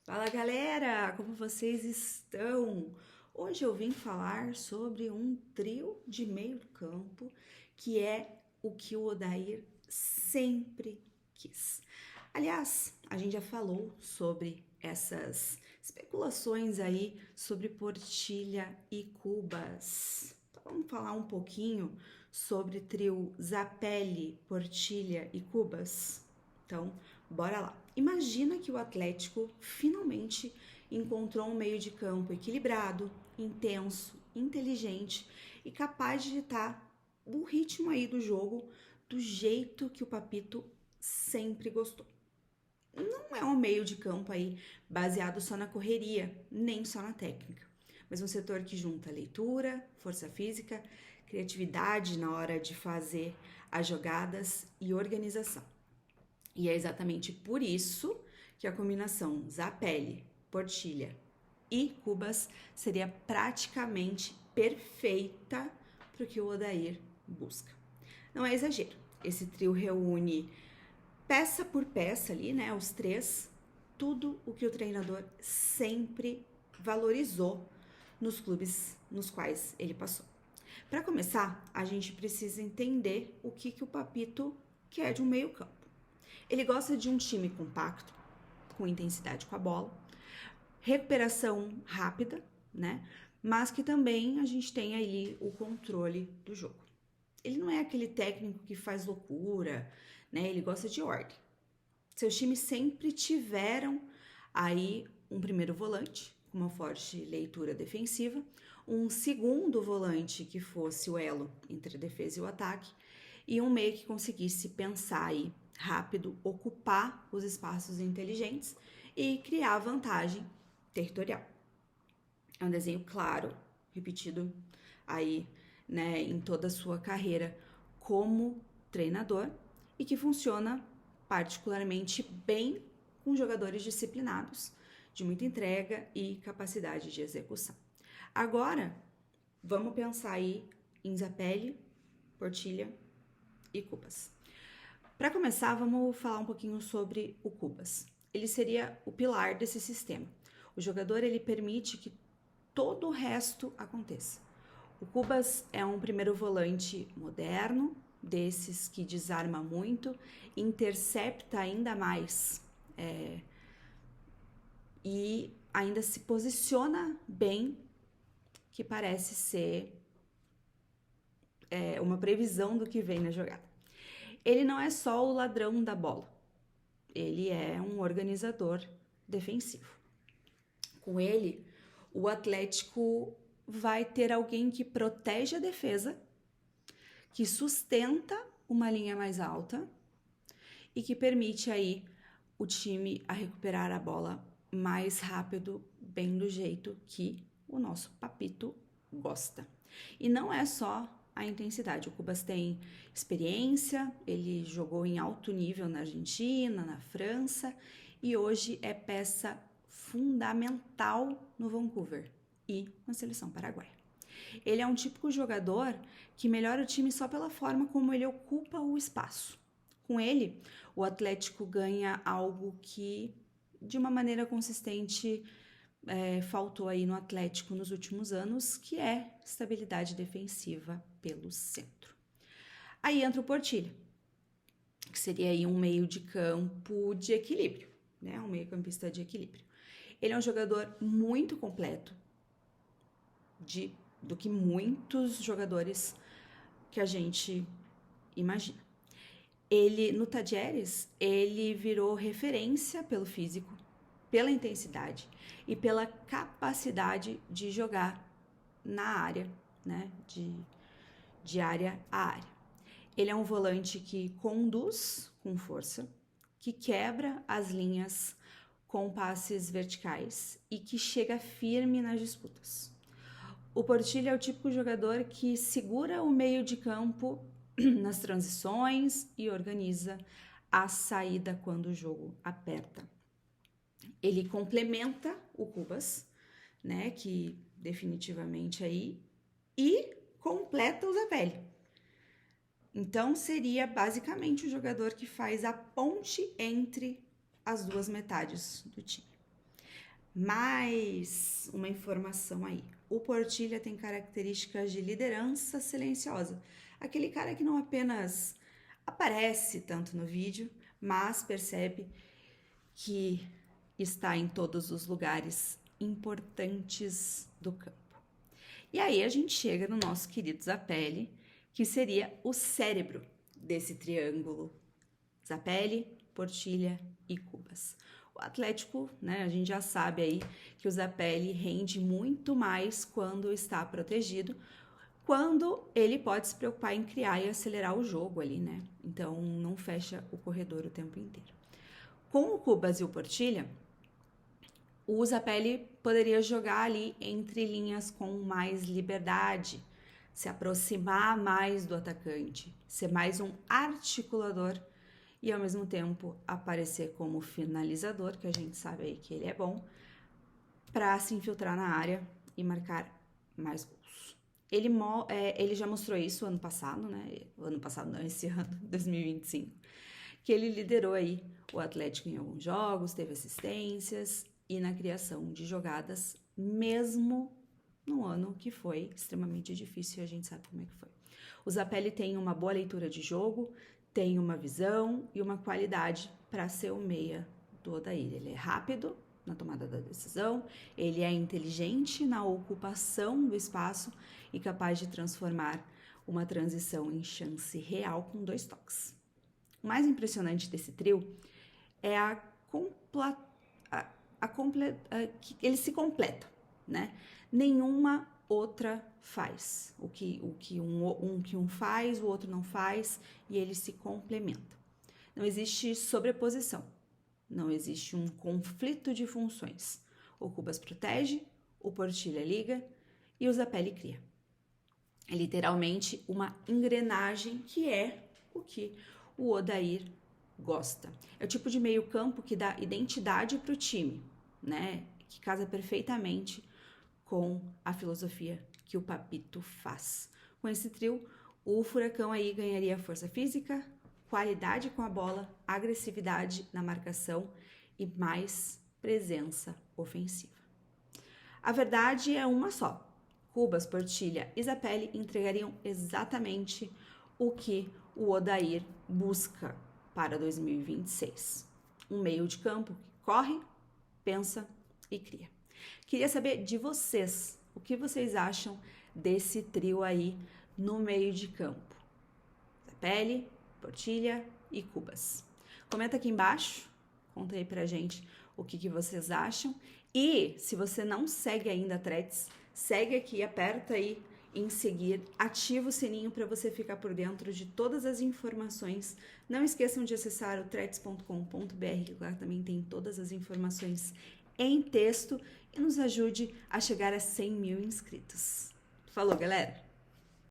Fala galera, como vocês estão? Hoje eu vim falar sobre um trio de meio campo que é o que o Odair sempre quis. Aliás, a gente já falou sobre essas especulações aí sobre Portilha e Cubas. Então, vamos falar um pouquinho sobre trio Zapelli, Portilha e Cubas? Então, bora lá. Imagina que o Atlético finalmente encontrou um meio de campo equilibrado, intenso, inteligente e capaz de ditar o ritmo aí do jogo do jeito que o Papito sempre gostou. Não é um meio de campo aí baseado só na correria, nem só na técnica, mas um setor que junta leitura, força física, criatividade na hora de fazer as jogadas e organização. E é exatamente por isso que a combinação Zapelli, Portilha e Cubas seria praticamente perfeita para o que o Odair busca. Não é exagero, esse trio reúne peça por peça ali, né, os três, tudo o que o treinador sempre valorizou nos clubes nos quais ele passou. Para começar, a gente precisa entender o que o Papito quer de um meio campo. Ele gosta de um time compacto, com intensidade com a bola, recuperação rápida, né? Mas que também a gente tem ali o controle do jogo. Ele não é aquele técnico que faz loucura, né? Ele gosta de ordem. Seus times sempre tiveram aí um primeiro volante, com uma forte leitura defensiva, um segundo volante que fosse o elo entre a defesa e o ataque, e um meio que conseguisse pensar aí rápido, ocupar os espaços inteligentes e criar vantagem territorial. É um desenho claro, repetido aí, né, em toda a sua carreira como treinador e que funciona particularmente bem com jogadores disciplinados, de muita entrega e capacidade de execução. Agora, vamos pensar aí em Zapelli, Portilha e Cubas. Para começar, vamos falar um pouquinho sobre o Cubas. Ele seria o pilar desse sistema. O jogador ele permite que todo o resto aconteça. O Cubas é um primeiro volante moderno, desses que desarma muito, intercepta ainda mais e ainda se posiciona bem, que parece ser uma previsão do que vem na jogada. Ele não é só o ladrão da bola, ele é um organizador defensivo. Com ele, o Atlético vai ter alguém que protege a defesa, que sustenta uma linha mais alta e que permite aí o time a recuperar a bola mais rápido, bem do jeito que o nosso Papito gosta. E não é só a intensidade. O Cubas tem experiência, ele jogou em alto nível na Argentina, na França e hoje é peça fundamental no Vancouver e na seleção paraguaia. Ele é um típico jogador que melhora o time só pela forma como ele ocupa o espaço. Com ele, o Atlético ganha algo que, de uma maneira consistente, faltou aí no Atlético nos últimos anos, que é estabilidade defensiva pelo centro. Aí entra o Portilha, que seria aí um meio de campo de equilíbrio, né? Um meio-campista de equilíbrio. Ele é um jogador muito completo, do que muitos jogadores que a gente imagina. Ele, no Tadieres, ele virou referência pelo físico, pela intensidade e pela capacidade de jogar na área, né? De área a área. Ele é um volante que conduz com força, que quebra as linhas com passes verticais e que chega firme nas disputas. O Portilha é o típico jogador que segura o meio de campo nas transições e organiza a saída quando o jogo aperta. Ele complementa o Cubas, né, que definitivamente aí, e completa o Zapelli. Então seria basicamente o jogador que faz a ponte entre as duas metades do time. Mais uma informação aí. O Portilha tem características de liderança silenciosa. Aquele cara que não apenas aparece tanto no vídeo, mas percebe que está em todos os lugares importantes do campo. E aí a gente chega no nosso querido Zappelli, que seria o cérebro desse triângulo. Zappelli, Portilha e Cubas. O Atlético, né, a gente já sabe aí que o Zappelli rende muito mais quando está protegido, quando ele pode se preocupar em criar e acelerar o jogo ali, né? Então não fecha o corredor o tempo inteiro. Com o Cubas e o Portilha, o Zappelli poderia jogar ali entre linhas com mais liberdade, se aproximar mais do atacante, ser mais um articulador e ao mesmo tempo aparecer como finalizador, que a gente sabe aí que ele é bom, para se infiltrar na área e marcar mais gols. Ele já mostrou isso ano passado, né? Ano passado não, esse ano, 2025, que ele liderou aí o Atlético em alguns jogos, teve assistências e na criação de jogadas, mesmo no ano que foi extremamente difícil e a gente sabe como é que foi. O Zappelli tem uma boa leitura de jogo, tem uma visão e uma qualidade para ser o meia do Odair. Ele é rápido na tomada da decisão, ele é inteligente na ocupação do espaço e capaz de transformar uma transição em chance real com 2 toques. O mais impressionante desse trio é que eles se completam, né? Nenhuma outra faz. O que um faz, o outro não faz, e eles se complementam. Não existe sobreposição, não existe um conflito de funções. O Cubas protege, o Portilha liga e o Zappelli cria. É literalmente uma engrenagem que é o que o Odair gosta. É o tipo de meio campo que dá identidade para o time, né? Que casa perfeitamente com a filosofia que o Papito faz. Com esse trio, o Furacão aí ganharia força física, qualidade com a bola, agressividade na marcação e mais presença ofensiva. A verdade é uma só. Cubas, Portilha e Zappelli entregariam exatamente o que o Odair busca para 2026. Um meio de campo que corre, pensa e cria. Queria saber de vocês, o que vocês acham desse trio aí no meio de campo? Zappelli, Portilha e Cubas. Comenta aqui embaixo, conta aí pra gente o que vocês acham. E se você não segue ainda a Threads, segue aqui, aperta aí em seguir, ativa o sininho para você ficar por dentro de todas as informações. Não esqueçam de acessar o threads.com.br, que lá também tem todas as informações em texto, e nos ajude a chegar a 100 mil inscritos. Falou, galera!